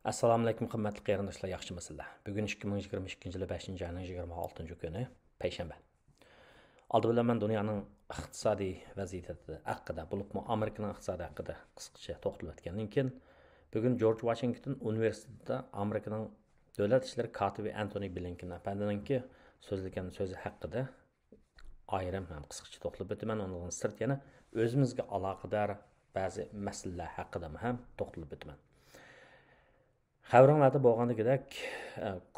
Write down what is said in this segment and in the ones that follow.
Assalamu alaykum qimmatli qarindoshlar, yaxshimisizlar? Bugun 2022 yili 5-oyning 26 kuni, payshanba. Oldi bilan men dunyoning iqtisodiy vaziyati haqida, bo'libmi Amerikaning iqtisodi haqida qisqacha to'xtalib o'tgandan keyin, bugun George Washington universitetida Amerikaning davlat ishlari kotibi Antony Blinken apandaningki so'zlagan so'zi haqida ayrim ham qisqacha to'xtalib o'taman. Undan sirt yana o'zimizga aloqador ba'zi masalalar haqida ham to'xtalib o'taman. Xabaringlarda bo'lganidek,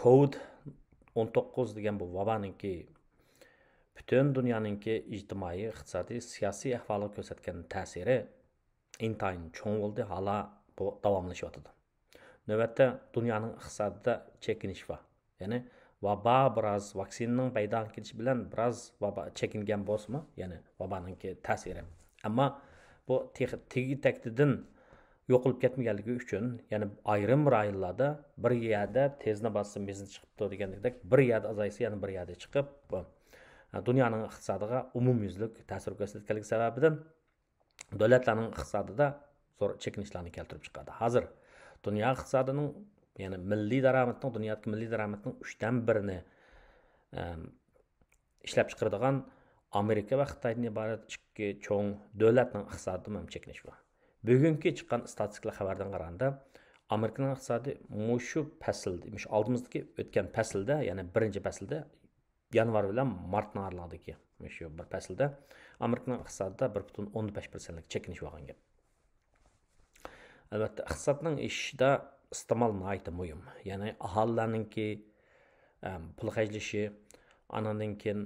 COVID-19 degan bu vaboninki butun dunyoninki ijtimoiy, iqtisodiy, siyosiy ahvolga ko'rsatgan ta'siri intayin cho'ng bo'ldi, hala bu davomlashyapti. Navbatda dunyoning iqtisodida chekinish bor. Ya'ni vabo biroz vaksinaning paydo bo'lishi bilan biroz vabo chekingan bo'lsa-mu, ya'ni vaboninki ta'siri. Ammo bu tegi taktidan yo'qolib ketmaganligi uchun, ya'ni ayrim rayonlarda bir yerda tezni bossin bizni chiqibdi degandek, bir yerda azaysa, ya'ni bir yerda chiqib, dunyoning iqtisodiga umumyuzlik ta'sir ko'rsatganligi sababidan davlatlarning iqtisodida zo'r chekinishlarni keltirib chiqadi. Hozir dunyo iqtisodining, ya'ni milliy daromadning, dunyodagi milliy daromadning 3dan 1ni ishlab chiqaradigan Amerika va Xitoydan iborat ikki cho'ng davlatning iqtisodida ham chekinish bor. Bugungi chiqqan statistik xabardan qaraganda, Amerikaning iqtisodi mushu faslda, oldimizdagi o'tgan faslda, ya'ni birinchi faslda yanvar bilan mart oraliqdagi shu bir faslda Amerikaning iqtisodida 1.15% chekinish bo'lgan gap. Albatta, iqtisodning ishida iste'mol nihoyatda muhim. Ya'ni aholilarningki pul xarjlashi, anandan keyin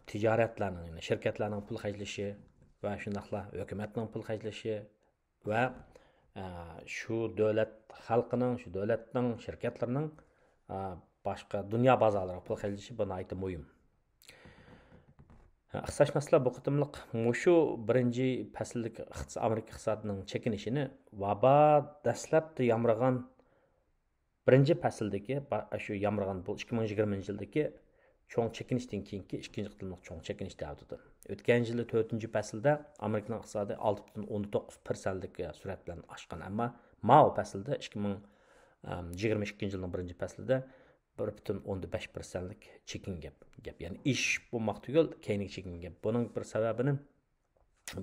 tijoratlarning, shirkatlarning pul xarjlashi va shundaqla hukumatning pul xarjlashi va shu davlat xalqining, shu davlatning, shirkatlarining boshqa dunyo bozorlariga pul xarjlashi bu nihoyatda muhim. Iqtisodshunoslar bu qitimliq shu birinchi fasllik Amerika iqtisodining chekinishini vabo dastlabda yamragan birinchi fasldagi shu yamragan bu 2020-yildagi cho'ng chekinishdan keyingi ikkinchi qitimliq cho'ng chekinish davridir. O'tgan yili 4-faslda Amerikaning iqtisodi 6.19%lik surat bilan oshgan, ammo Mao faslda 2022-yilning birinchi faslida 1.15%lik chekin gap. Ya'ni ish bo'lmoq tugul, keyingi chekin gap. Buning bir sababini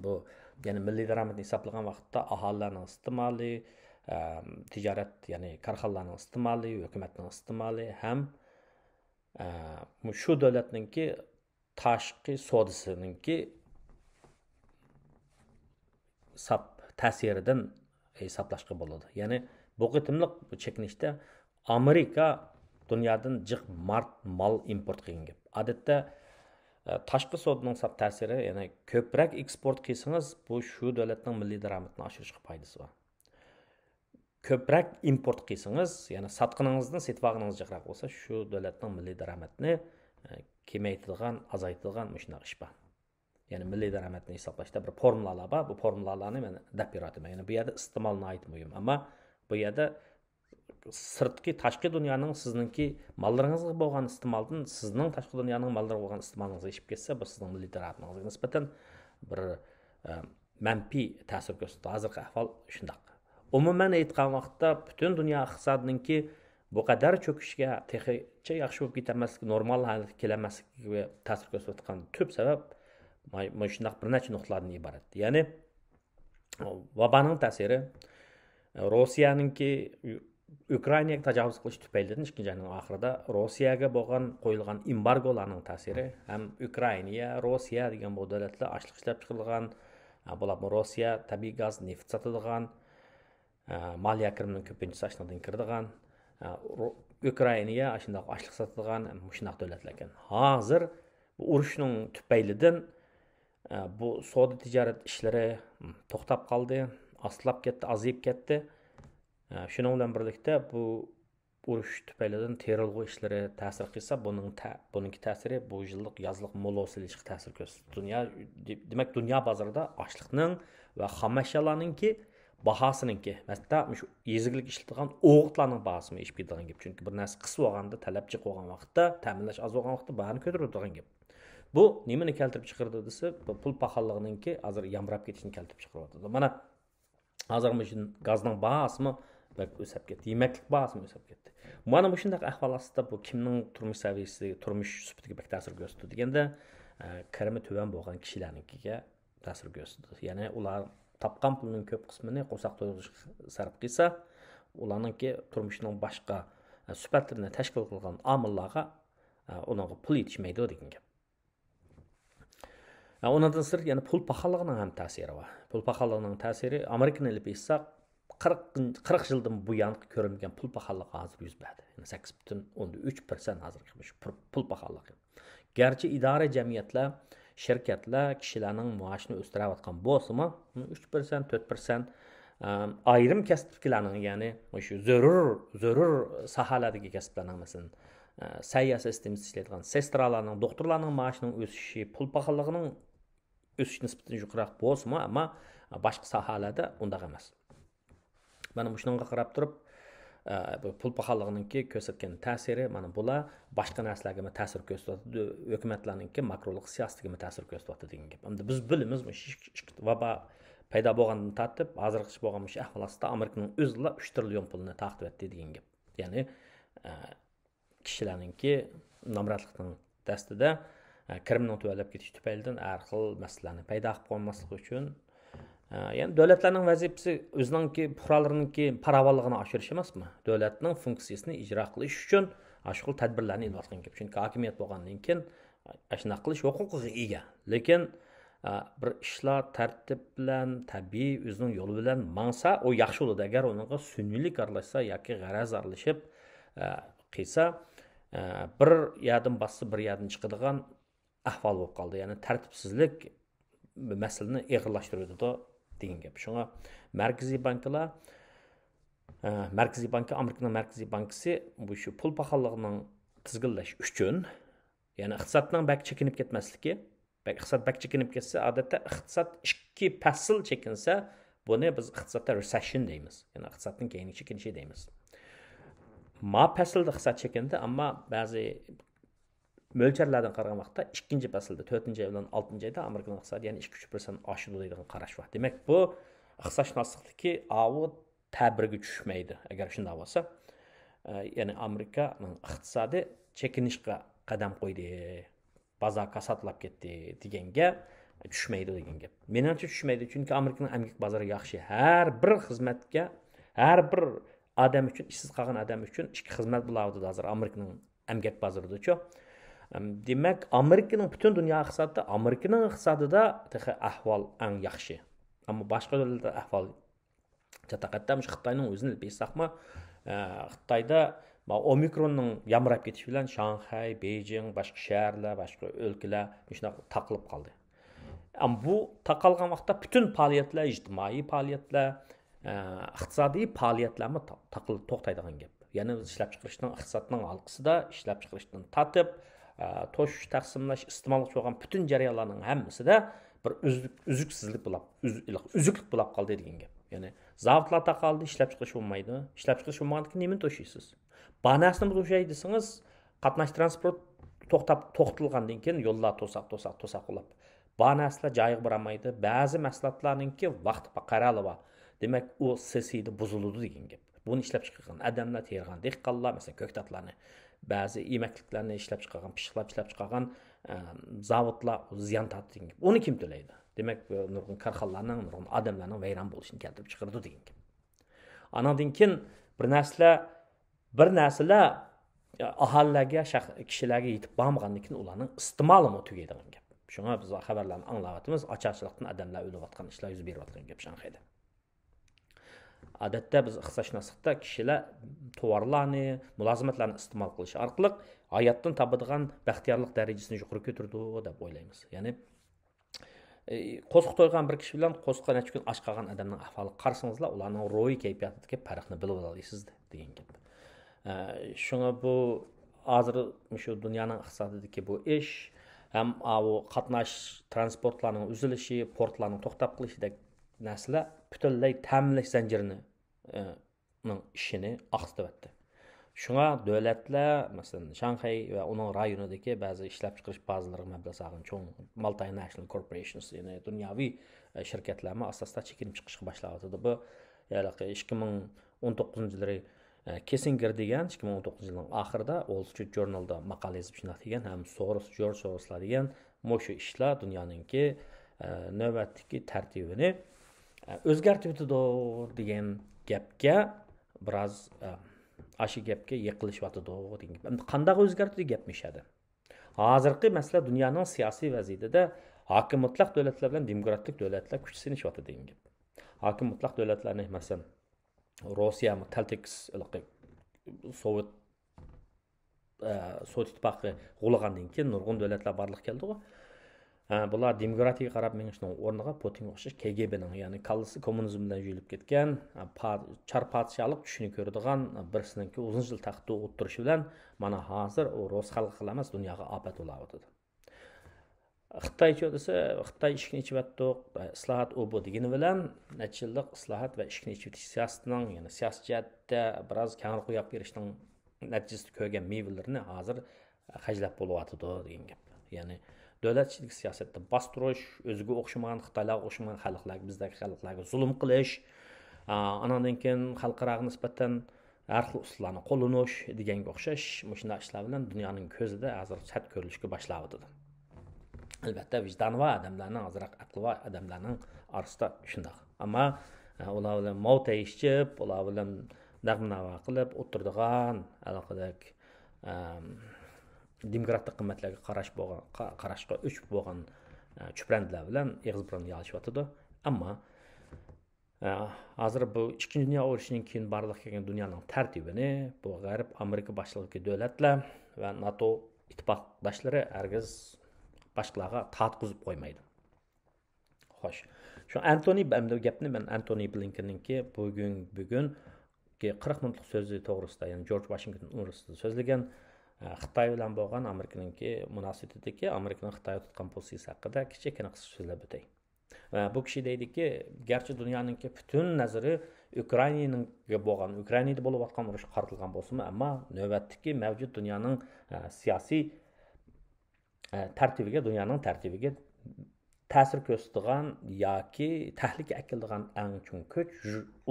bu, ya'ni milliy daromadni hisoblagan vaqtda aholilarning iste'moli, tijorat, ya'ni korxonalarning iste'moli, hukumatning iste'moli ham shu davlatninki tashqi savdosiningki ta'siridan hisoblashga bo'ladi. Ya'ni bu qitimliq bu chekinishda Amerika dunyodan jiq mal import qilgan gap. Odatda tashqi savdoning ta'siri, ya'ni ko'proq eksport qilsangiz, bu shu davlatning milliy daromadini oshirishga foydasi bor. Ko'proq import qilsangiz, ya'ni sotqiningizni setib olganingiz jiqroq bo'lsa, shu davlatning milliy daromadini kemaytirgan, azaytirgan shunday ish bor. Ya'ni milliy daromadni hisoblashda bir formulalar bor. Bu formulalarni men deb beraman. Ya'ni bu yerda iste'mol nihoyat muhim, ammo bu yerda sirtqi tashqi dunyoning sizningki mollaringizga bo'lgan iste'moldan sizning tashqi dunyoning mollariga bo'lgan iste'molingizga ishib ketsa, bu sizning milliy daromadingizga nisbatan bir manfiy ta'sir ko'rsatadi. Hozirgi ahvol shundaq. Umuman aytgan vaqtda butun dunyo iqtisodiningki bu qadar cho'kishga texnicha yaxshi bo'lib ketmasligi, normal holatga kelmasligiga ta'sir ko'rsatgan tub sabab mana shundaq bir necha nuqtalardan iborat. Ya'ni vaboning ta'siri, Rossiyaninki Ukrainaga tajovuz qilish tufaylidan 2-yilning oxirida Rossiyaga bo'lgan qo'yilgan embargolarning ta'siri ham Ukraina, Rossiya degan bu davlatlar ochliq ishlab chiqarilgan, bular Rossiya tabiiy gaz, neft sotadigan, moliya kirimining ko'pinchisi ashundan kiradigan, Ukrainaga shunday ochliq sotadigan shunday davlatlar ekan. Hozir bu urushning tufaylidan bu savdo tijorat ishlari to'xtab qoldi, aslab ketdi, aziyib ketdi. Shuning bilan birlikda bu urush tufaylidan terilg'u ishlari ta'sir qilsa, buningki ta'siri bu yillik yozliq mo'losilishga ta'sir ko'rsatdi. Demak, dunyo bozorida ochliqning va xomashyalarningki bahosiningki, masalan, shu yeziglik ishlatilgan o'g'itlarning bahosini ishib ketadigan gap. Chunki bir narsa qisib olganda, talab jiq bo'lgan vaqtda, ta'minlash oz bo'lgan vaqtda bahoni ko'taradigan gap. Bu nimani keltirib chiqardi desa, pul paxallig'iningki hozir yamrab ketishini keltirib chiqaradi. Mana hozir shu gazning bahosimi o'sib ketdi. Yemeklik bahası o'sib ketdi. Mana bu shunday ahvol ostida bu kimning turmush saviyasi, turmush sifatiga bak ta'sir ko'rsatdi deganda, kirimi tuvan bo'lgan kishilarnikiga ta'sir ko'rsatdi. Ya'ni ular topgan pulning ko'p qismini qo'saq to'yg'izishga sarf qilsa, ularningki turmushining boshqa sifatlarini tashkil qilgan omillarga ularga pul yetishmaydi degan gap. Ondan sır yani pul pahalılığının ham ta'siri var. Pul pahalılığının ta'siri Amerikani ilib etsaq 40 yıldan bu yan ko'rilmagan pul pahalılığı hozir yuz berdi. Yani 8,3% hozirgi shu pul pahalılığı. Gerçi idare jamiyatlar, şirketlar kishilarning maoshini o'stirayotgan bo'lsa-mu, 3%, 4% ayrim kasblarning, ya'ni shu zarur sohalardagi kasblarning masalan sayya sistemasi ishlaydigan sestralarning, doktorlarning maoshining o'sishi, pul pahalılığının o'sish nisbatan yuqoriroq bo'lsa-mu, ammo boshqa sohalarda unday emas. Mana shunga qarab turib, bu pul pahalılığınınki ko'rsatgan ta'siri mana bular boshqa narsalarga ta'sir ko'rsatadi, hukumatlarningki makrolik siyosatiga ta'sir ko'rsatadi degan gap. Endi biz bilamiz, vaba paydo bo'lgandan tortib, hozirgacha bo'lgan shu ahvol ostida Amerikaning o'zila 3 trillion pulni taqdim etdi degan gap. Ya'ni kishilarningki nomrodlikning dastida kirimning tuvalab ketish tufaylidan har xil masalalarni paydo qilib qo'ymaslik uchun, yani davlatlarning vazifasi o'zininki fuqarolarininki farovonligini oshirish emasmi? Davlatning funksiyasini ijro qilish uchun shu xil tadbirlarni ilvatgan gap. Chunki hokimiyat bo'lgandan keyin ashuna qilish huquqiga ega. Lekin bir ishlar tartib bilan, tabiiy o'zining yo'li bilan mangsa, o yaxshi bo'ladi. Agar uningga sunniylik aralashsa yoki g'araz aralashib qilsa, bir yerdan bossa bir yerdan chiqadigan ahvol bo'lib qoldi. Ya'ni tartibsizlik masalani og'irlashtiradi degan gap. Shunga Markaziy banklar, Markaziy banki, Amerikaning Markaziy bankisi bu shu pul pahalılığının tizginlash uchun, ya'ni iqtisodning bak chekinib ketmasligi, iqtisod bak chekinib ketsa, odatda iqtisod 2 fasl chekinsa, buni biz iqtisodda recession deymiz. Ya'ni iqtisodning keyingi chekinishi deymiz. Ma faslda iqtisod chekindi, ammo ba'zi mo'ljallardan qaragan vaqtda 2-chi faslda 4-chi bilan 6-chi oyda Amerikaning iqtisodi yana 2-3% oshdi degan qarash bor. Demak, bu iqtisodshunoslikdagi avu ta'birga tushmaydi. Agar shunday bo'lsa, ya'ni Amerikaning iqtisodi chekinishga qadam qo'ydi, bozor kasatlab ketdi deganga tushmaydi degan gap. Menimcha tushmaydi, chunki Amerikaning emgak bozori yaxshi. Har bir xizmatga, har bir odam uchun, ishsiz qolgan odam uchun ikki xizmat bo'ladi hozir Amerikaning emgak bozorida-ku. Demak, Amerikaning butun dunyo iqtisodida, Amerikaning iqtisodida ahvol eng yaxshi. Ammo boshqa davlatlarda ahvol chataqatda shu Xitoyning o'zini bilsaqmi, Xitoyda omikronning yamrab ketishi bilan Shanxay, Beijing, boshqa shaharlar, boshqa o'lkalar shunday taqilib qoldi. Ammo bu taqalgan vaqtda butun faoliyatlar, ijtimoiy faoliyatlar, iqtisodiy faoliyatlarni to'xtaydigan gap. Ya'ni ishlab chiqarishning iqtisodning halqasida ishlab chiqarishdan tatib to'sh taqsimlash iste'molga bo'lgan butun jarayonlarning hammasida bir uzuksizlik bo'lib qoldi degan gap. Ya'ni zavodlar taqaldi, ishlab chiqarish bo'lmaydi. Ishlab chiqarish bo'lmagandan keyin nima to'shaysiz? Banasini to'shay desangiz, qatnash transport to'xtatilgandan keyin yo'llar to'saq qilib. Banaslar joyiga borolmaydi. Ba'zi mahsulotlarningki vaqti qarali bor. Demak, u sesiydi buziladi degan gap. Buni ishlab chiqargan odamlar, tergan dehqonlar, masalan, ko'ktatlarni, ba'zi yemekliklarni ishlab chiqargan, pishiqlab ishlab chiqargan zavodlar ziyon tortdi degan gap. Uni kim to'laydi? Demak, nurg'un korxonalarning, nurg'un odamlarning vayron bo'lishini keltirib chiqardi degan gap. Anadan keyin bir narsalar aholilarga, kishilarga yetib bormagandan keyin ularning iste'molimi tugaydi degan gap. Shunga biz xabarlarni anglayapmiz, ocharchilikdan odamlar o'layotgan ishlar yuz berayotgan gap Shanxayda. Odatda biz iqtisodshunoslikda kishilar tovarlarni, mulozimatlarni iste'mol qilish orqali hayotdan topadigan baxtiyorlik darajasini yuqori ko'tardi deb o'ylaymiz. Ya'ni qo'shiq to'ygan bir kishi bilan qo'shiqqa necha kun och qolgan odamning ahvoli qarsangizlar, ularning ro'yi kayfiyatidagi farqni bilib olasiz degan gap. Shunga bu hozir shu dunyoning iqtisodidagi bu ish ham o qatnash transportlarning uzilishi, portlarning to'xtab qilishidek narsalar butunlay ta'minlash zanjirini ishini oqsitibdi. Shunga davlatlar, masalan, Shanxay va uning rayonidagi ba'zi ishlab chiqarish bazalariga mablag' solgan cho'ng multinational corporations, ya'ni dunyoviy shirkatlarni asosda chekinib chiqishga boshladi. Bu yani 2019 Kissinger degan 2019 yilning oxirida Wall Street Journalda maqola yozib shunday degan, ham George Soroslar degan mushu ishlar dunyoninki navbatdagi tartibini o'zgartib o'tadi degan gapga biroz ashi gapga yiqilishyotidi degan. Endi qanday o'zgartdi gapmishadi. Hozirgi masala dunyoning siyosiy vaziyatida hokim mutlaq davlatlar bilan demokratik davlatlar kuch sinashyapti degan gap. Hokim mutlaq davlatlarni masalan Rossiya Taltex Sovet ittifoqi g'ulagandan keyin nurg'un davlatlar barliq keldi. Bular demokratiyaga qarab menishning o'rniga Putinga o'xshash KGB'ning, ya'ni kallasi kommunizm bilan yuyilib ketgan, char podshohlik tushini ko'radigan birisininki uzun yil taxtda o'tirishi bilan mana hozir u Rus xalqi emas dunyoga ofat bo'layotdi. Xitoycha desa, Xitoy ishni ichibotdi, islohot u bu degani bilan necha yillik islohot va ishni ichibitish siyosatining, ya'ni siyosatda biroz kengri qo'yib berishning natijasida ko'rgan mevalarini hozir hajlab bo'lyotdi degan gap. Ya'ni davlatchilik siyosatda bostirish, o'ziga o'xshamagan Xitoylarga o'xshamagan xalqlarga, bizdagi xalqlarga zulm qilish, anandan keyin xalqaro nisbatan har xil usullarni qo'llanish deganga o'xshash shunday ishlar bilan dunyoning ko'zida hozir chat ko'rilishga boshladi. Albatta vijdoni va odamlarning, ozroq aqli va odamlarning orasida shunday. Ammo ular bilan mavta ishib, ular bilan nag'ma qilib o'tirdigan aloqadek demokratik qimmatlarga qarashga o'chib bo'lgan chuprandilar bilan eg'iz bilan yalishyotdi. Ammo hozir bu ikkinchi dunyo urushining keyin barliq kelgan dunyoning tartibini bu G'arb Amerika boshchiligidagi davlatlar va NATO ittifoqdoshlari hargiz boshqalarga tatqizib qo'ymaydi. Xo'sh, shu gapni men Antony Blinkenninki bugun 40 minutlik so'zi to'g'risida, ya'ni George Washington universitetida so'zlagan Xitoy bilan bo'lgan Amerikaningki munosabatidagi Amerikaning Xitoyga tutgan pozitsiyasi haqida kichikina qisqa so'zlab o'tay. Bu kishi deydiki, garchi dunyoninki butun nazari Ukrainaga bo'lgan, Ukrainada bo'lib o'tgan urushga qaratilgan bo'lsa-mu, ammo navbatdagi mavjud dunyoning siyosiy dunyoning tartibiga ta'sir ko'rsatadigan yoki tahlika keltirgan eng chong kuch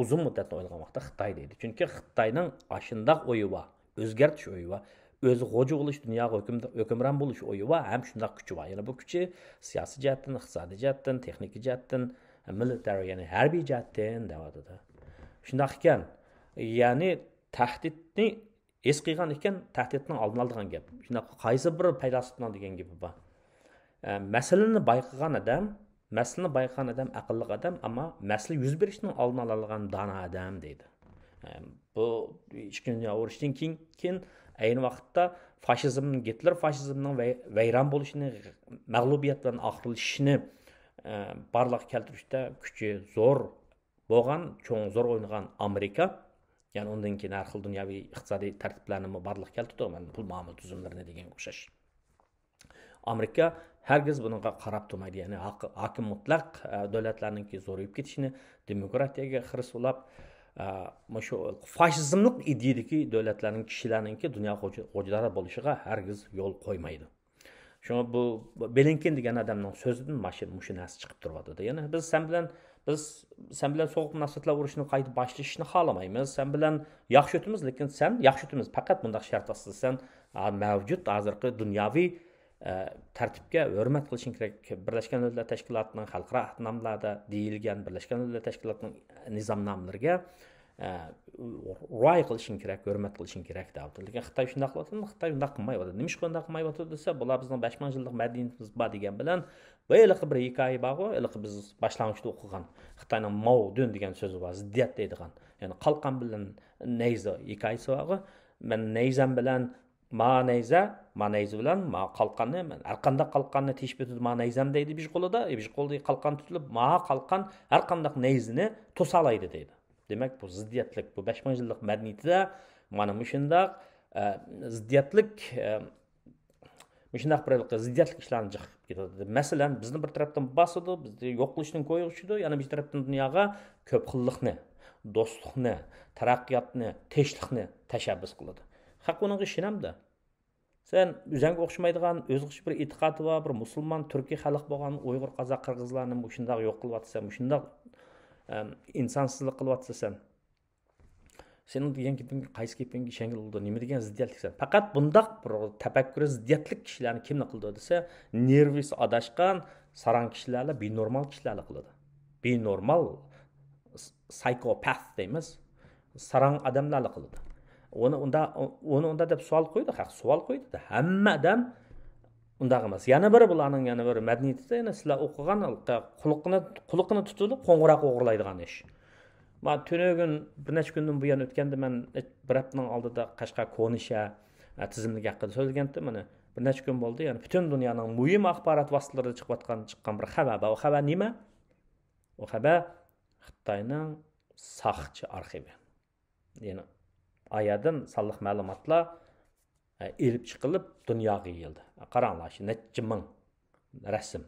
uzun muddatni o'ylagan vaqtda Xitoy deydi. Chunki Xitoyning ashundaq o'yi bor, o'zgartish o'yi bor, o'zi xo'ja bo'lish, dunyoga hukmron bo'lish o'yi bor, ham shundaq kuchi bor. Ya'ni bu kuchi siyosiy jihatdan, iqtisodiy jihatdan, texnik jihatdan, military, ya'ni harbiy jihatdan deyotdi. Shundaq ekan, ya'ni tahdidni es qilgan ekan, tahdidning oldini oladigan gap. Shundaq qaysi bir faylasufning degan gapi bor. Masalani bayqagan odam aqlli odam, ammo masala yuz berishning oldini oladigan dono odam deydi. Bu ikkinchi dunyo urushidan keyin ayni vaqtda Gitler faşizmning vayron bo'lishini, mag'lubiyat bilan oxirilishini barliq keltirishda kuchi zo'r bo'lgan, zo'r o'ynagan Amerika, ya'ni undan keyin har xil dunyoviy iqtisodiy tartiblarni barliq keltirdi, pul muomala tuzumlarini degan o'xshash. Amerika hargiz bunga qarab turmaydi, ya'ni hokim mutlaq davlatlarningki zo'rayib ketishini, demokratiyaga xiris ulab shu fashizmlik ideyadagi davlatlarning kishilarningki dunyo xo'jalari bo'lishiga hargiz yo'l qo'ymaydi. Shunga bu Blinken degan odamning so'zidan shu narsa chiqib turadi. Ya'ni biz sen bilan so'g'ib munosabatlar urushini qayta boshlashni xohlamaymiz. Sen bilan yaxshi o'tamiz, lekin sen yaxshi o'tamiz faqat bunday shart asosida sen mavjud hozirgi dunyoviy tartibga hurmat qilishing kerak. Birlashgan Millatlar Tashkilotining xalqaro ahdnomlarida deyilgan Birlashgan Millatlar Tashkilotining nizomnomalariga rioya qilishing kerak, hurmat qilishing kerak deyapti. Lekin Xitoy shunday qilyapti, Xitoy shunday qilmayapti. Nima ishqa shunday qilmayapti desa, bular bizning 5000 yillik madaniyatimiz bor degan bilan bu eliqi bir hikoya bor, eliqi biz boshlang'ich o'qigan Xitoyning Mao Dun degan so'zi bor, ziddiyat deydigan. Ya'ni qalqon bilan neyza hikoyasi bor. Men neyzam bilan neyza bilan qalqonni, har qanday qalqonni teshib o'tadi, neyzam deydi bir qo'lida, bir qo'lda qalqon tutilib, qalqon har qanday neyzini to'salaydi deydi. Demak, bu ziddiyatlik, bu 5000 yillik madaniyatda mana shundaq ziddiyatlik ishlarni chiqib ketadi. Masalan, bizni bir tarafdan bosadi, bizni yo'q qilishni qo'yishdi, yana bir tarafdan dunyoga ko'p xillikni, do'stlikni, taraqqiyotni, tinchlikni tashabbus qiladi. Haq uning ishinamda. Sen o'zingga o'xshamaydigan, o'zg'ish bir e'tiqodi bor, bir musulmon, turkiy xalq bo'lgan Uyg'ur, qozoq, qirg'izlarni shundaq yo'q qilyapsan, shundaq insonsizlik qilyapsan sen. Senin degan gaping qaysi gapingga ishongil bo'ldi, nima degan ziddiyatliksan. Faqat bundaq bir tafakkuri ziddiyatlik kishilarni kimni qildi desa, nervisi adashgan sarang kishilarla benormal kishilarni qiladi. Benormal psychopath deymiz. Sarang odamlarni qiladi. Onu unda deb savol qo'ydi, haq savol qo'ydi. Hamma odam undaq emas. Yana biri bularning yana biri madaniyatida yana sizlar o'qigan quliqini tutib qo'ng'iroq o'g'irlaydigan ish. Men tönögün bir necha kundan buyon o'tganda men bir haftaning oldida Qashqar Konisha tizimligi haqida so'zlagandim. Mana bir necha kun bo'ldi. Ya'ni butun dunyoning muhim axborot vositalarida chiqqan bir xabar. Bu xabar nima? O xabar Xitoyning saqchi arxivi. Ya'ni ayadan sonliq ma'lumotlar elib chiqilib dunyoga yayildi. Qaranglar, shu necha ming rasm.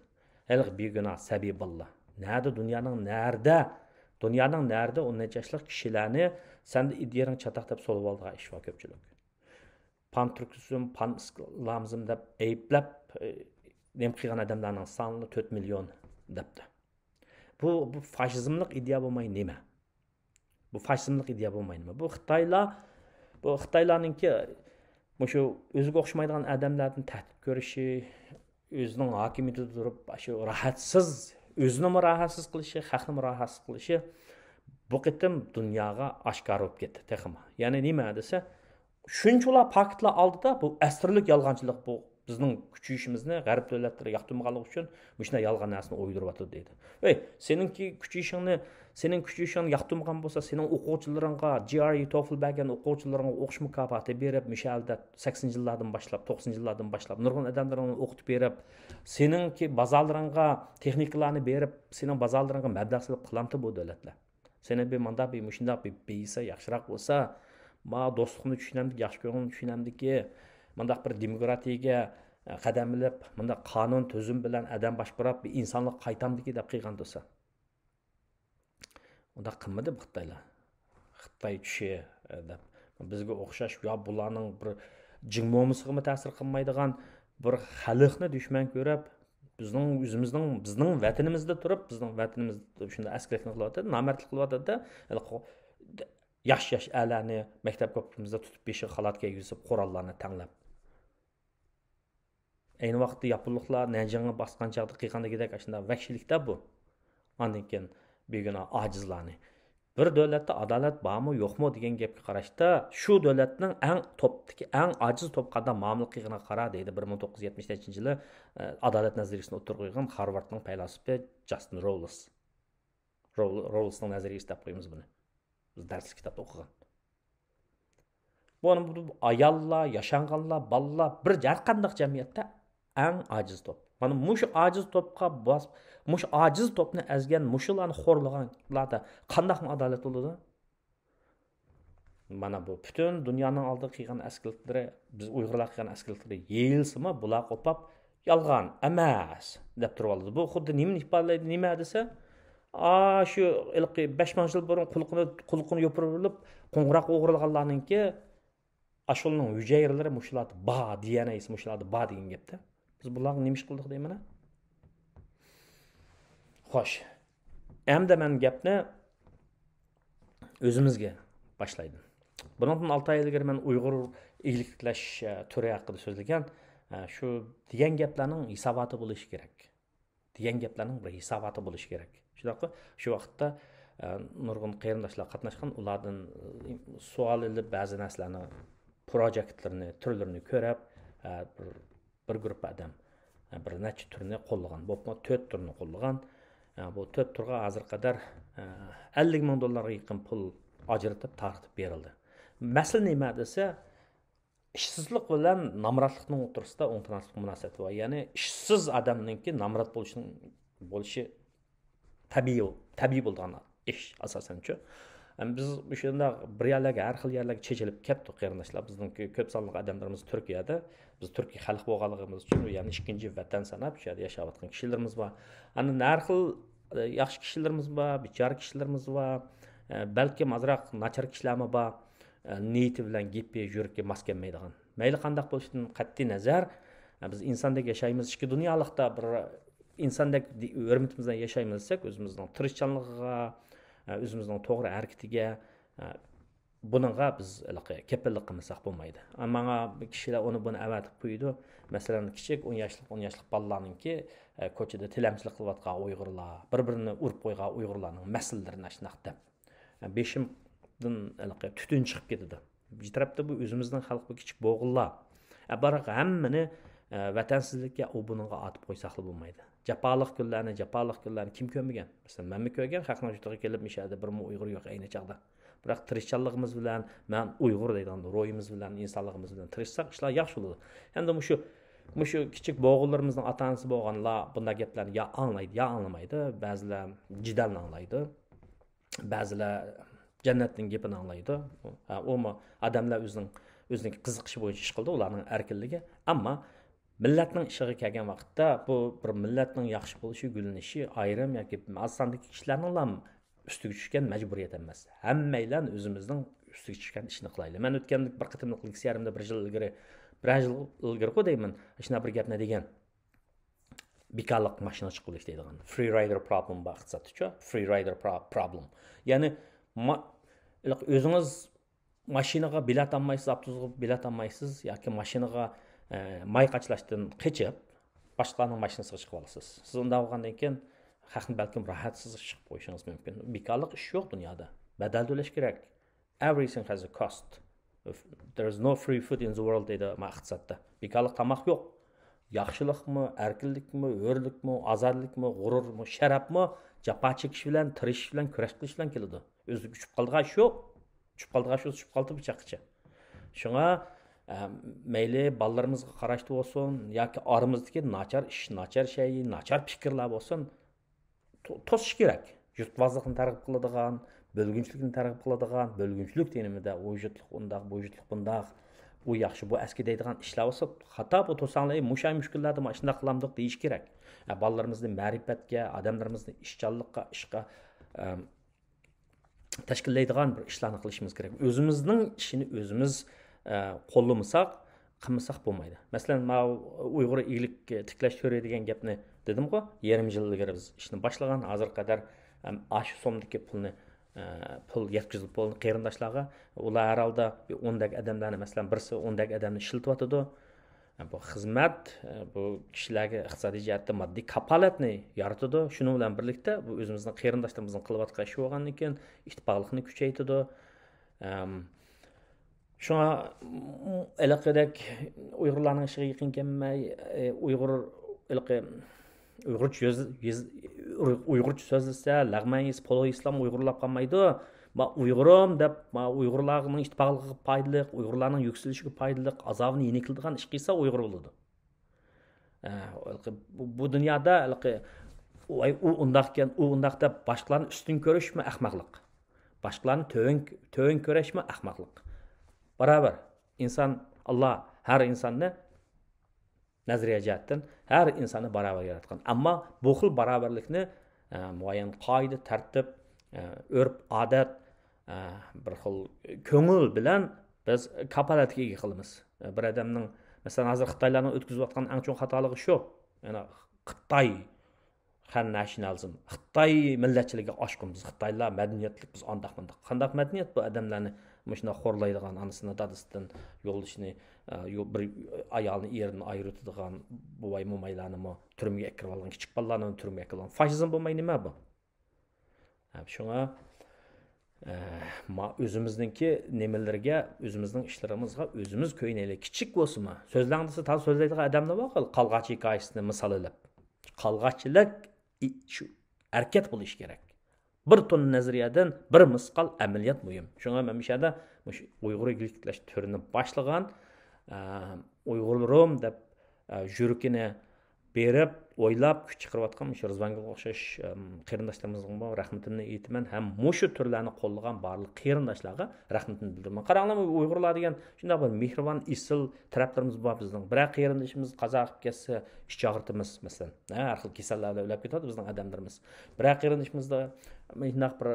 Hali beguna sabiy billah. Nerede Dünyanın nerede o necaşlıq kişilərini sən də idiyərin çataqdab solub aldığı iş var köpçülük. Pan-Türkizm, pan-İslamizm deyib eyibləb nem qıyğan adamlarının sanlı 4 milyon deyibdi. Bu faşizmlik ideya olmay neymi? Bu faşizmlik ideya olmay neymi? Bu Xitaylarınki şu özüge oxşamaydigan adamlardan təhdid görüşü, özünün hakimiyeti durup şu rahatsız özünü rahatsız qilishi, xalqni rahatsız qilishi bu qitim dunyoga oshkor bo'lib ketdi texma. Ya'ni nima desa, shunchalar faktlar oldida bu asrlik yolg'onchilik bu bizning kuchayishimizni g'arb davlatlari yoqtirmaganligi uchun shunday yolg'on narsani o'ydiryapti deydi. Ey, sening kuchayishingni yoqtirmagan bo'lsa, sening o'quvchilaringga GRE TOEFL bergan o'quvchilaringga o'qish mukofoti berib, mishalda 80-yillardan boshlab, 90-yillardan boshlab nurg'un odamlarni o'qitib berib, seningki bozorlaringga texnikalarni berib, sening bozorlaringga mablag' solib qilamdi bu davlatlar. Seni bir manda bir mushundaq bir beysa yaxshiroq bo'lsa, ma do'stlikni tushunamdik, yaxshi ko'ngilni tushunamdiki, mundaq bir demokratiyaga qadam ilib, mundaq qonun tuzum bilan adam boshqarib bir insonlik qaytamdiki deb qilgan bo'lsa. Unda qilmadi bu Xitoylar. Xitoy tushi deb bizga o'xshash yo bularning bir jingmomisiga ta'sir qilmaydigan bir xalqni dushman ko'rib, bizning vatanimizda turib, bizning vatanimizda shunda askarlikni qilyapti, nomardlik qilyapti, yosh alarni maktab ko'pimizda tutib beshi xalatga yuzib qurollarni tanglab. Ayni vaqtda yaponliklar Nanjingni bosgan chaqda qilgandagidek shunda vahshiylikda bu. Ondan keyin beguna ojizlarni bir davlatda adolat bormi yo'qmi degan gapga qarashda shu davlatning eng ojiz to'pqada muomala qilganiga qara deydi 1973-yili adolat nazariyasini o'tirib qo'ygan Harvardning faylasufi Justin Rawls. Rawlsning nazariyasi deb qo'yamiz buni. Biz darslik kitobda o'qigan. Bu ayollar, yashanganlar, bolalar bir har qanday jamiyatda eng ojiz to'p. Mana mush ojiz to'pqa mush ojiz to'pni azgan, mushularni xo'rlaganlarda qanday adolat bo'ladi? Mana bu butun dunyoning oldida qilgan askarliklari, biz Uyg'urlar qilgan askarliklari yeyilsimi, bular qopab yolg'on emas deb turib oladi. Bu xuddi nima ifodalaydi, nima desa, shu 5000 yil burun qulqini yopirilib, qo'ng'iroq o'g'irlaganlarninki ashulning hujayralari mushularni ba DNA'si mushularni ba degan gapda. Biz bularga nima ish qildik deymana? Xo'sh. Endi men gapni o'zimizga boshlaydim. Bundan 6 oy ilgari men Uyg'ur ig'liklash turi haqida so'zlagan, shu degan gaplarning hisoboti bo'lishi kerak. Degan gaplarning bir hisoboti bo'lishi kerak. Shunaqmi? Shu vaqtda nurg'un qarindoshlar qatnashgan, ulardan savol ilib ba'zi narsalarni, projektlarni, turlarini ko'rib, bir guruh odam bir necha turni qo'llagan. Bu 4 turni qo'llagan. Bu 4 turga hozir qadar 50 ming dollarga yaqin pul ajratib tartib berildi. Masala nima desa, ishsizlik bilan namratlikning o'rtasida o'ngtanaslik munosabat bor. Ya'ni ishsiz odamningki namrat bo'lishi tabiiy bo'lgan ish asosan-chi. Biz o'shanda bir yerlarga, har xil yerlarga chechilib ketdik qarindoshlar. Bizning ko'p sonli odamlarimiz Turkiyada, biz Turkiya xalq bo'lganligimiz uchun, ya'ni ikkinchi vatan sanab shu yerda yashayotgan kishilarimiz bor. Ana har xil yaxshi kishilarimiz bor, bichora kishilarimiz bor, balki azroq nachar kishilarmi bor, niyati bilan gapi yurikka mos kelmaydigan. Mayli qanday bo'lishidan qat'iy nazar, biz insondek yashaymiz, ichki dunyolikda bir insondek hurmatimizdan yashaymiz desak, o'zimizning tirishchanligiga, o'zimizning to'g'ri harakatiga buningga biz kepillik qilmasak bo'lmaydi. Manga kishilar uni buni avatib qo'ydi. Masalan, kichik 10 yoshlik bolalarningki ko'chada tilamchilik qilayotgan Uyg'urlar, bir-birini urib qo'ygan Uyg'urlarning masalalarini shunaq deb. Beshimdan tutun chiqib ketdi. Bir tarafda bu o'zimizning xalq bu kichik bo'g'illar. Biroq hammani vatansizlikka u buningga atib qo'ysak bo'lmaydi. Jafoliq kunlarni kim ko'rmagan? Masalan, men ko'rgan haqning juda kelib mishada bir Uyg'ur yo'q ayni chaqda. Biroq tirishchanligimiz bilan, men Uyg'ur deydigan ro'yimiz bilan, insonligimiz bilan tirishsak, ishlar yaxshi bo'ladi. Endi shu kichik bo'g'illarımızın atanisi bo'lganlar bunday gaplarni ya anglaydi, ya anglamaydi. Ba'zilar jidalni anglaydi. Ba'zilar jannatning gapini anglaydi. O'mi odamlar o'zining qiziqishi bo'yicha ish qildi, ularning erkinligi. Ammo millatning ishiga kelgan vaqtda bu bir millatning yaxshi bo'lishi, gulinishi ayrim yoki az sondagi kishilarning ham ustiga tushgan majburiyat emas. Hammanglar o'zimizning ustiga tushgan ishni qilaylik. Men o'tgan bir qatimliq leksiyarimda bir yil ilgari qo'ydayman. Shuna bir gapni degan. Bekarlik mashina chiqib deydigan. Free rider problem baqsatchi. Free rider problem. Ya'ni o'zingiz mashinaga bilet olmaysiz, avtobusga bilet olmaysiz yoki mashinaga may qachlashdan qechib boshqalarning mashinasiga chiqib olasiz. Siz unda bo'lgandan keyin haqni balkim rohatsiz chiqib qo'yishingiz mumkin. Bekarlik ish yo'q dunyoda. Badal to'lash kerak. Everything has a cost. There is no free food in the world deydi maqsadda. Bekarlik tamoq yo'q. Yaxshilikmi, erkinlikmi, o'rlikmi, azadlikmi, g'ururmi, sharafmi, jafo chekish bilan, tirishish bilan, kurash qilish bilan keladi. O'zi uchib qolgan ish yo'q. Uchib qoldi pichoqcha. Shunga mayli bolalarımızga qarashdi bo'lsin yoki oramizdagi nachar ish, nachar shay, nachar fikrlar bo'lsin, to'sish kerak. Yurtbozlikni targ'ib qiladigan, bölgünçlükni targ'ib qiladigan, bölgünçlük denimida vujudlik undaq, vujudlik bundaq, u yaxshi, bu eski deydigan ishlar bo'lsa, xato bu to'sanlar, mushay mushkullarni mana shunday qilamdiq deyish kerak. Bolalarimizni ma'rifatga, odamlarimizni ishchanlikqa, ishqa tashkillaydigan bir ishlarni qilishimiz kerak. O'zimizning ishini o'zimiz qo'llamasak, qilmasak bo'lmaydi. Masalan, men Uyg'ur iyilik tiklash to'ri degan gapni dedim-ku, 20 yil ilgari biz ishni boshlagan, hozir qadar shu so'mdagi pul yetkazib bo'lgan qarindoshlarga, ular har holda 10 dak odamlarni, masalan, birisi 10 dak odamni ishlatyotdi. Bu xizmat bu kishilarga iqtisodiy jihatdan moddiy kapolatni yaratadi. Shuning bilan birlikda bu o'zimizning qarindoshlarimizning qilayotgan ishi bo'lgandan keyin ittifoqlikni kuchaytiradi. Şuna elaqadek Uyg'urlarning ishiga yaqin kelmay, Uyg'urcha so'zlasa, lag'mayis, polo islom Uyg'urlab qolmaydi. Ma Uyg'urim deb, ma Uyg'urlarning ittifoqligiga foydali, Uyg'urlarning yukselishiga foydali, azobini yengiltirgan ish qilsa Uyg'ur bo'ladi. Bu dunyoda u undaqkan, u undaqda boshqalarni ustun ko'rishmi ahmoqlik. Boshqalarni to'yin ko'rishmi ahmoqlik. Barabar inson, Allah har insonni nazariya jihatdan har insonni barabar yaratgan. Ammo bu xil barabarlikni muayyan qoida, tartib, urf, odat, bir xil ko'ngil bilan biz kapolatga ega qilamiz. Bir odamning, masalan, hozir Xitoylarning o'tkazayotgan eng chong xatoligi shu. Ya'ni Xitoy nationalism, Xitoy millatchiligiga oshqinmiz. Xitoylar madaniyatlik, biz ondaq-mundaq. Qandaq madaniyat bu odamlarni mashina xo'rlaydigan, anasini dadasidan yo'lishni, bir ayolni erini ayiradigan buvay mo'maylarni turmaga kirib olgan, kichik bolalarni turmaga kirib olgan. Faşizm bo'lmay nima bu? Shunga o'zimizningki nimalarga, o'zimizning ishlarimizga o'zimiz ko'ynaylik. Kichik bo'lsa-mi, so'zlangdisa tal so'zlaydigan odamlar bor, qalg'achi hikoyasini misol olib. Qalg'achilik shu harakat bo'lish kerak. Bir ton nazariyadan bir misqal amaliyot muhim. Shunga men mishada Uyg'ur igliklash turini boshlagan, Uyg'urlarim deb yurikini berib, o'ylab kuch chiqarayotgan shu Rizvanga o'xshash qarindoshlarimizga rahmatimni aytaman. Ham mushu turlarni qo'llagan barliq qarindoshlarga rahmatimni bildiraman. Qaranglar, Uyg'urlar degan shunday bir mehribon, isil taraflarimiz bor bizning. Biroq qarindoshimiz qazo qilib ketsa, ish og'ritimiz, masalan, har xil kasallarga o'lib ketadi bizning odamlarimiz. Biroq qarindoshimizda shunday bir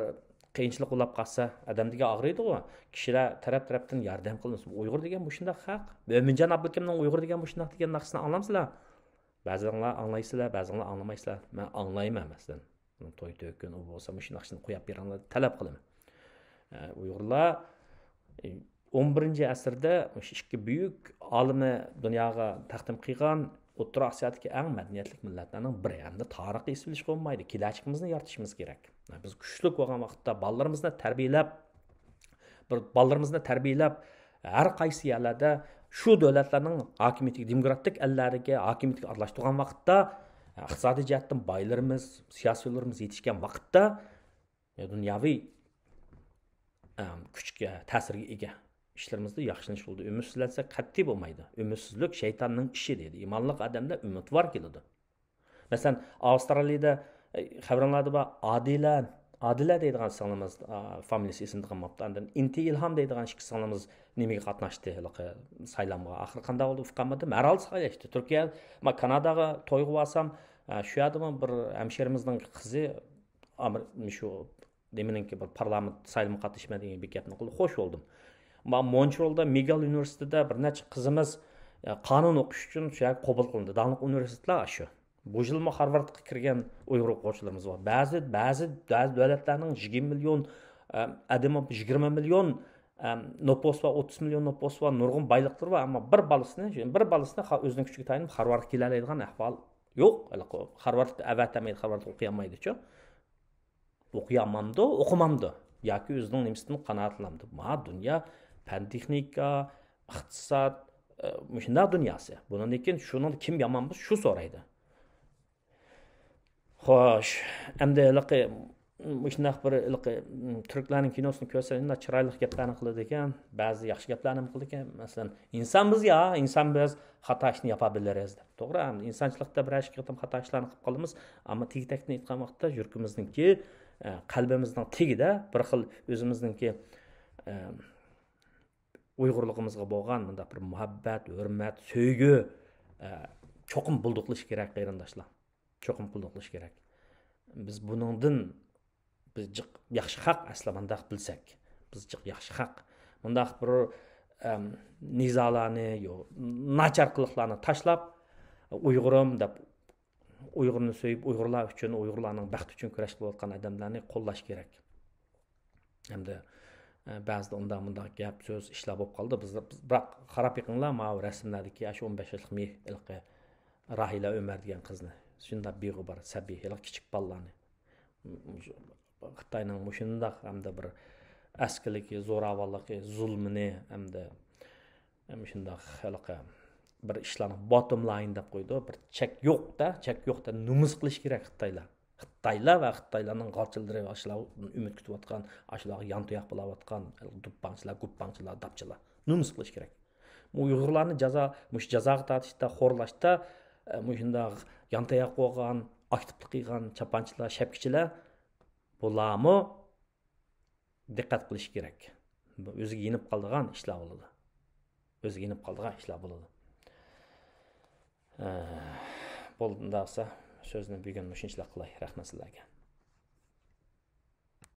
qiyinchilik ulab qolsa, odamga og'riydi-ku. Kishilar taraf-tarafdan yordam qilamiz. Uyg'ur degan bu shunday haq. Mo'minjon Abdulkamning Uyg'ur degan bu shunday degan narsani anglamsizlar? Ba'zilar anglaysizlar, ba'zilar anglamaysizlar. Men anglayman masalan. to'y to'kin u bo'lsa shunaqasini qo'yib beringlar talab qilaman. Uyg'urlar 11 asrda ikki buyuk olimi dunyoga taqdim qilgan O'rta Osiyodagi eng madaniyatli millatlarning biri. Hamda tarixiy isilish bo'lmaydi. Kelajagimizni yaratishimiz kerak. Biz kuchli bo'lgan vaqtda ballarimizni tarbiyalab har qaysi yerlarda shu davlatlarning hokimiyatiga, demokratik ellarga hokimiyatga aralashtirgan vaqtda iqtisodiy jihatdan boylarimiz, siyosiylarimiz yetishgan vaqtda dunyoviy kuchga, ta'sirga ega ishlarimizni yaxshilanish yo'lida umidsizlansa qat'iy bo'lmaydi. Umidsizlik shaytonning ishi deydi. Imonliq odamda umid var keladi. Masalan, Avstraliyada xabarlarda bor Adila deydigan singlimimiz familiyasi esimda qolmabdi. Andan Inti Ilhom deydigan ikki singlimimiz nimaga qatnashdi? Saylamga oxir qanday bo'ldi? Uqamadim. Maral saylashdi. Turkiya, Kanadaga to'yga borsam, shu yerda bir hamshirimizding qizi shu deminingki bir parlament saylamga qatnashmadigan bekatni qildi. Xo'sh bo'ldim. Montrealda Miguel universitetida bir necha qizimiz qonun o'qish uchun shu yerga qabul qilindi. Davlat universitetlar shu. Bu yil Harvardga kirgan Uyg'ur o'quvchilarimiz bor. Ba'zi davlatlarning 20 million odam, 20 million nopos va 30 million nopos va nurg'un boyliqlar bor, ammo bir balasini o'zining kuchiga tayinib Harvardga keladigan ahvol yo'q. Harvard avatamaydi, Harvard o'qiyolmaydi-ku. O'qiyolmamdi, o'qimamdi yoki o'zining nimasidan qanoatlanmadi. Dunyo fan texnika, iqtisod, shunday dunyosi. Bundan keyin shuni kim yomonmiz shu so'raydi. Xo'sh, endi shunday bir turklarning kinosini ko'rsangiz, chiroyli gaplarni qiladi ekan, ba'zi yaxshi gaplarni qiladi ekan. Masalan, inson biz xato ishni yopa bilamiz deb. To'g'ri, insonchilikda bir xato ishlarni qilib qolamiz, ammo tegtakni aytgan vaqtda yurtimizningki qalbimizning tegida bir xil o'zimizningki Uyg'urligimizga bo'lgan bunda bir muhabbat, hurmat, sevgi cho'qim bulduqlash kerak qarindoshlar. Cho'qim bulduqlash kerak. Biz buningdan yaxshi haq asla mundaq bilsak, biz yaxshi haq. Mundaq bir nizolarni yo nachar qiliqlarni tashlab Uyg'urim deb Uyg'urni sevib, Uyg'urlar uchun, Uyg'urlarning baxti uchun kurash qilayotgan odamlarni qo'llash kerak. Hamda ba'zida undaq gap so'z ishlar bo'lib qoldi. Biz biroq qarab yiqinglar, mana rasmlardagi 15 yoshlik Rahila Umar degan qizni. Shunda beg'ubar, sabiy, kichik bolalarni. Xitoyning shundaq hamda bir askiligi, zo'ravonligi, zulmini hamda shundaq bir ishlarni bottom line deb qo'ydi. Bir chek yo'qda numus qilish kerak Xitoylar va Xitoylarning g'alchilari va ashlar umid kutayotgan, ashlar yantoyoq bo'layotgan guppanchilar, dapchilar numus qilish kerak. Uyg'urlarni jazoga tortishda, xo'rlashda shundaq yantoyoq bo'lgan, aktivlik qilgan chapanchilar, shapkichilar bularni diqqat qilish kerak. O'ziga yenib qolgan ishlar bo'ladi. Bo'ldi, so'zni bugun shunchalik qilay. Rahmat sizlarga.